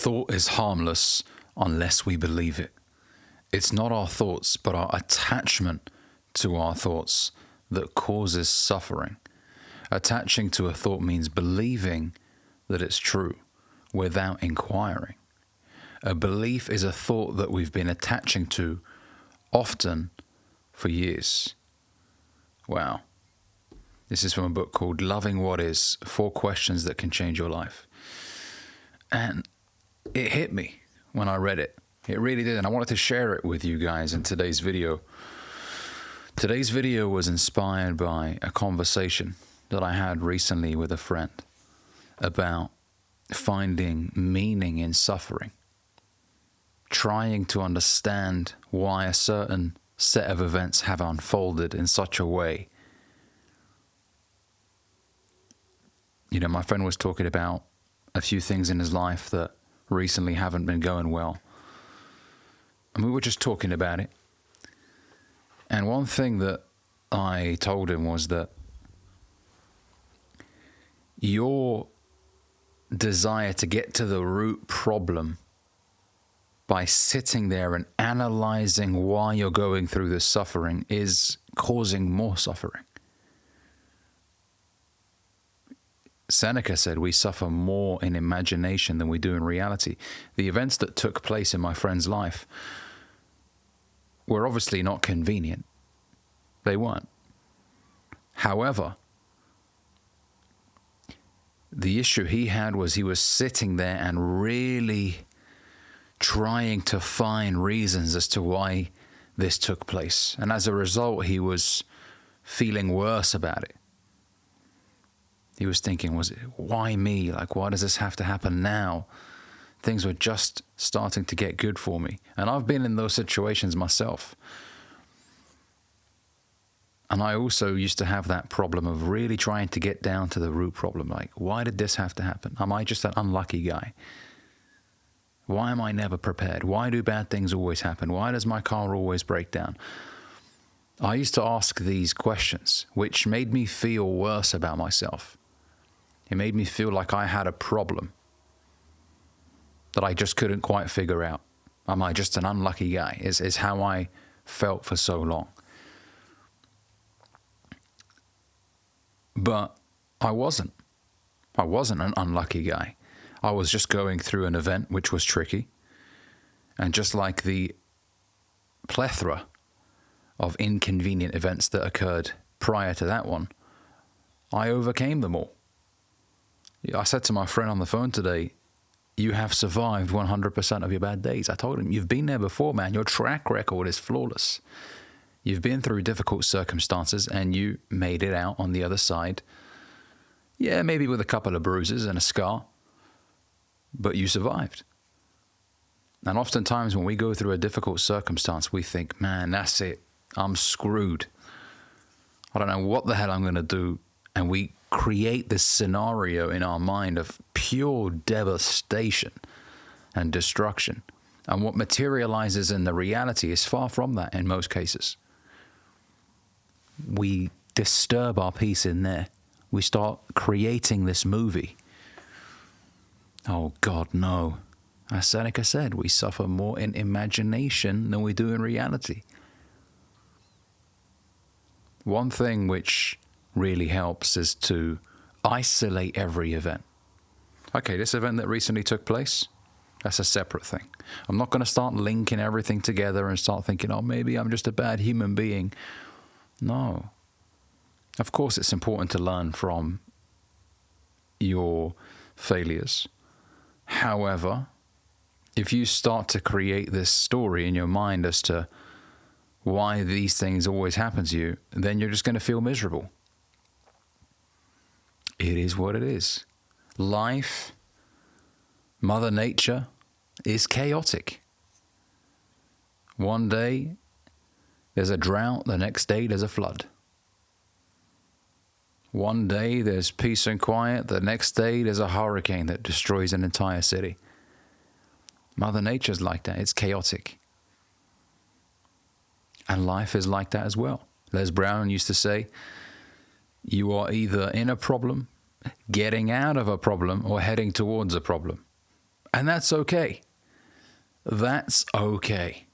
thought is harmless unless we believe it. It's not our thoughts, but our attachment to our thoughts that causes suffering. Attaching to a thought means believing that it's true without inquiring. A belief is a thought that we've been attaching to often for years. Wow. This is from a book called Loving What Is, 4 Questions That Can Change Your Life. And it hit me when I read it. It really did, and I wanted to share it with you guys in today's video. Today's video was inspired by a conversation that I had recently with a friend about finding meaning in suffering, trying to understand why a certain set of events have unfolded in such a way. You know, my friend was talking about a few things in his life that recently haven't been going well. And we were just talking about it. And one thing that I told him was that your desire to get to the root problem by sitting there and analyzing why you're going through this suffering is causing more suffering. Seneca said we suffer more in imagination than we do in reality. The events that took place in my friend's life were obviously not convenient. They weren't. However, the issue he had was he was sitting there and really trying to find reasons as to why this took place. And as a result, he was feeling worse about it. He was thinking, why me? Like, why does this have to happen now? Things were just starting to get good for me. And I've been in those situations myself. And I also used to have that problem of really trying to get down to the root problem. Like, why did this have to happen? Am I just an unlucky guy? Why am I never prepared? Why do bad things always happen? Why does my car always break down? I used to ask these questions, which made me feel worse about myself. It made me feel like I had a problem that I just couldn't quite figure out. Am I just an unlucky guy? Is how I felt for so long. But I wasn't. I wasn't an unlucky guy. I was just going through an event which was tricky. And just like the plethora of inconvenient events that occurred prior to that one, I overcame them all. I said to my friend on the phone today, you have survived 100% of your bad days. I told him, you've been there before, man. Your track record is flawless. You've been through difficult circumstances and you made it out on the other side. Yeah, maybe with a couple of bruises and a scar, but you survived. And oftentimes when we go through a difficult circumstance, we think, man, that's it. I'm screwed. I don't know what the hell I'm going to do. And we create this scenario in our mind of pure devastation and destruction. And what materializes in the reality is far from that in most cases. We disturb our peace in there. We start creating this movie. Oh God, no. As Seneca said, we suffer more in imagination than we do in reality. One thing which really helps is to isolate every event. Okay, this event that recently took place, that's a separate thing. I'm not going to start linking everything together and start thinking, oh, maybe I'm just a bad human being. No. Of course, it's important to learn from your failures. However, if you start to create this story in your mind as to why these things always happen to you, then you're just going to feel miserable. It is what it is. Life, Mother Nature, is chaotic. One day there's a drought, the next day there's a flood. One day there's peace and quiet, the next day there's a hurricane that destroys an entire city. Mother Nature's like that, it's chaotic. And life is like that as well. Les Brown used to say, you are either in a problem, getting out of a problem, or heading towards a problem. And that's okay. That's okay.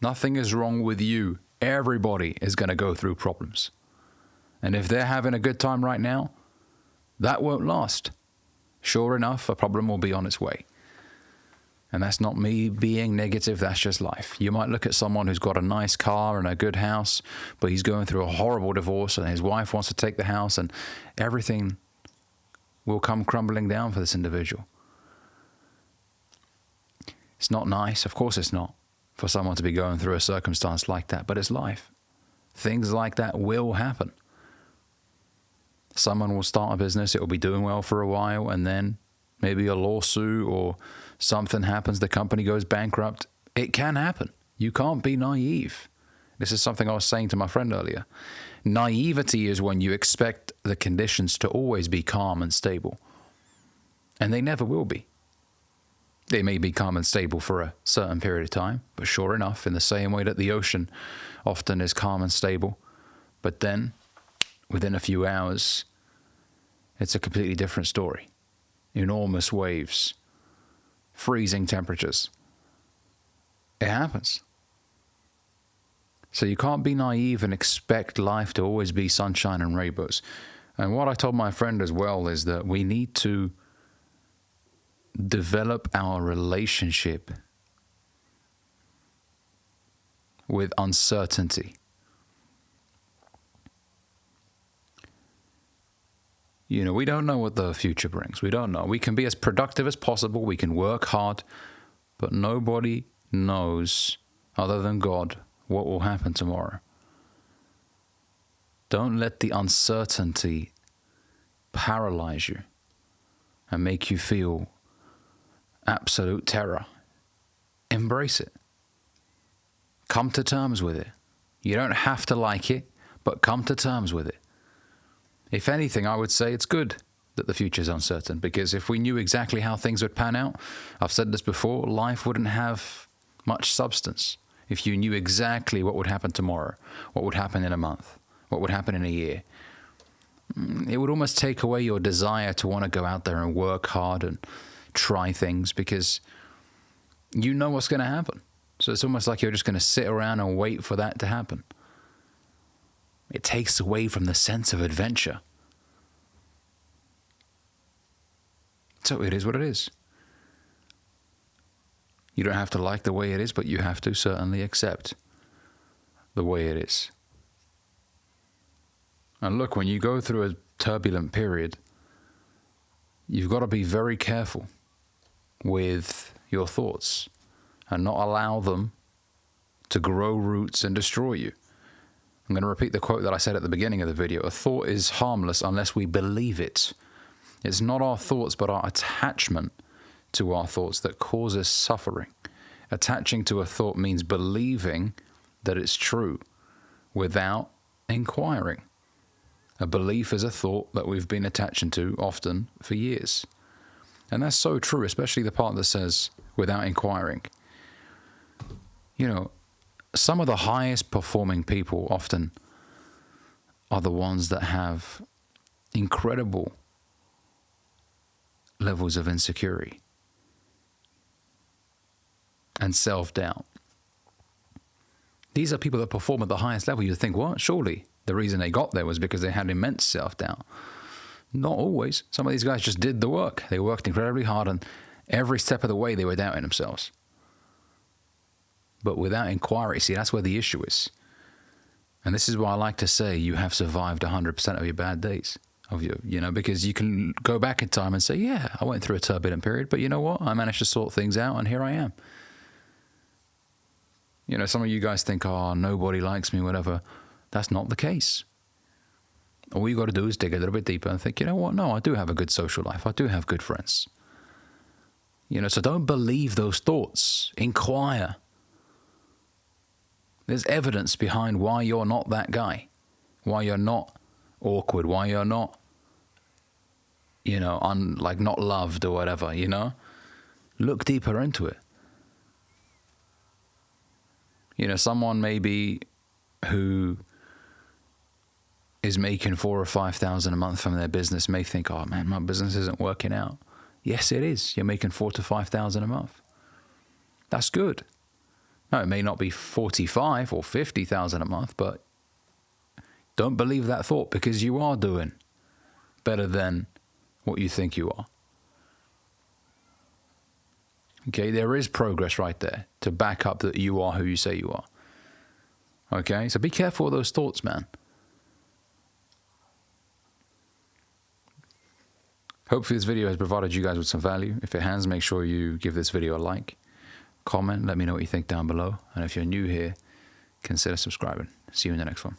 Nothing is wrong with you. Everybody is going to go through problems. And if they're having a good time right now, that won't last. Sure enough, a problem will be on its way. And that's not me being negative, that's just life. You might look at someone who's got a nice car and a good house, but he's going through a horrible divorce and his wife wants to take the house, and everything will come crumbling down for this individual. It's not nice, of course it's not, for someone to be going through a circumstance like that, but it's life. Things like that will happen. Someone will start a business, it will be doing well for a while, and then maybe a lawsuit or something happens, the company goes bankrupt. It can happen. You can't be naive. This is something I was saying to my friend earlier. Naivety is when you expect the conditions to always be calm and stable. And they never will be. They may be calm and stable for a certain period of time, but sure enough, in the same way that the ocean often is calm and stable, but then within a few hours, it's a completely different story. Enormous waves, freezing temperatures. It happens. So you can't be naive and expect life to always be sunshine and rainbows. And what I told my friend as well is that we need to develop our relationship with uncertainty. You know, we don't know what the future brings. We don't know. We can be as productive as possible. We can work hard, but nobody knows other than God what will happen tomorrow. Don't let the uncertainty paralyze you and make you feel absolute terror. Embrace it. Come to terms with it. You don't have to like it, but come to terms with it. If anything, I would say it's good that the future is uncertain, because if we knew exactly how things would pan out, I've said this before, life wouldn't have much substance. If you knew exactly what would happen tomorrow, what would happen in a month, what would happen in a year, it would almost take away your desire to want to go out there and work hard and try things, because you know what's going to happen. So it's almost like you're just going to sit around and wait for that to happen. It takes away from the sense of adventure. So it is what it is. You don't have to like the way it is, but you have to certainly accept the way it is. And look, when you go through a turbulent period, you've got to be very careful with your thoughts and not allow them to grow roots and destroy you. I'm going to repeat the quote that I said at the beginning of the video. A thought is harmless unless we believe it. It's not our thoughts, but our attachment to our thoughts that causes suffering. Attaching to a thought means believing that it's true without inquiring. A belief is a thought that we've been attaching to often for years. And that's so true, especially the part that says without inquiring. You know, some of the highest performing people often are the ones that have incredible levels of insecurity and self-doubt. These are people that perform at the highest level. You'd think, what? Surely the reason they got there was because they had immense self-doubt. Not always. Some of these guys just did the work. They worked incredibly hard, and every step of the way they were doubting themselves. But without inquiry, see, that's where the issue is. And this is why I like to say you have survived 100% of your bad days. Because you can go back in time and say, yeah, I went through a turbulent period, but you know what? I managed to sort things out, and here I am. You know, some of you guys think, oh, nobody likes me, whatever. That's not the case. All you got to do is dig a little bit deeper and think, you know what? No, I do have a good social life. I do have good friends. You know, so don't believe those thoughts. Inquire. There's evidence behind why you're not that guy, why you're not awkward, why you're not, not loved or whatever, Look deeper into it. Someone maybe who is making $4,000 or $5,000 a month from their business may think, oh man, my business isn't working out. Yes, it is. You're making 4,000 to 5,000 a month. That's good. Now, it may not be 45 or 50,000 a month, but don't believe that thought, because you are doing better than what you think you are. Okay, there is progress right there to back up that you are who you say you are. Okay, so be careful of those thoughts, man. Hopefully this video has provided you guys with some value. If it has, make sure you give this video a like, comment, let me know what you think down below. And if you're new here, consider subscribing. See you in the next one.